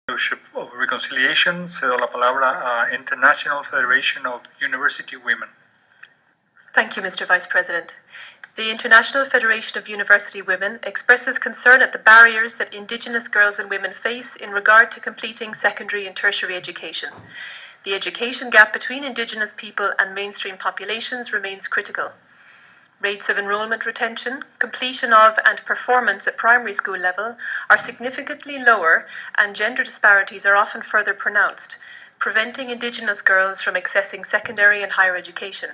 Fellowship of Reconciliation, cedo la palabra a International Federation of University Women. Thank you, Mr. Vice President. The International Federation of University Women expresses concern at the barriers that Indigenous girls and women face in regard to completing secondary and tertiary education. The education gap between Indigenous people and mainstream populations remains critical. Rates of enrolment retention, completion of and performance at primary school level are significantly lower, and gender disparities are often further pronounced, preventing Indigenous girls from accessing secondary and higher education.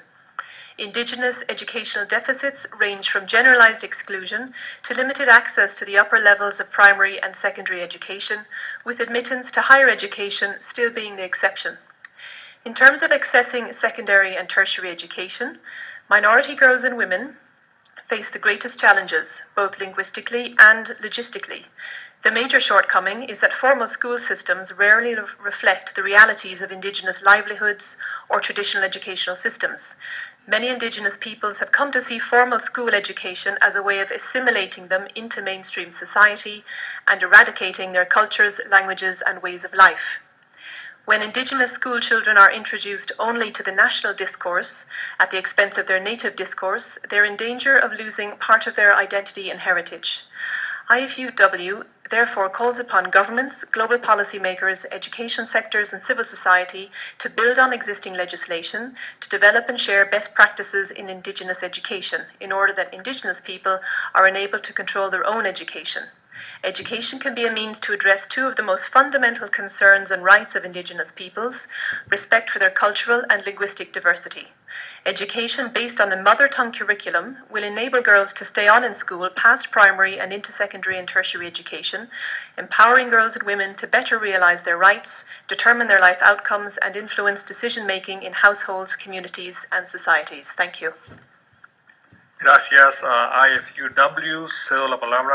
Indigenous educational deficits range from generalized exclusion to limited access to the upper levels of primary and secondary education, with admittance to higher education still being the exception. In terms of accessing secondary and tertiary education, minority girls and women face the greatest challenges, both linguistically and logistically. The major shortcoming is that formal school systems rarely reflect the realities of Indigenous livelihoods or traditional educational systems. Many Indigenous peoples have come to see formal school education as a way of assimilating them into mainstream society and eradicating their cultures, languages, and ways of life. When Indigenous school children are introduced only to the national discourse at the expense of their native discourse, they're in danger of losing part of their identity and heritage. IFUW therefore calls upon governments, global policymakers, education sectors and civil society to build on existing legislation, to develop and share best practices in Indigenous education in order that Indigenous people are enabled to control their own education. Education can be a means to address two of the most fundamental concerns and rights of Indigenous peoples: respect for their cultural and linguistic diversity. Education based on a mother tongue curriculum will enable girls to stay on in school past primary and into secondary and tertiary education, empowering girls and women to better realize their rights, determine their life outcomes, and influence decision-making in households, communities, and societies. Thank you. Gracias a IFUW. Cedo la palabra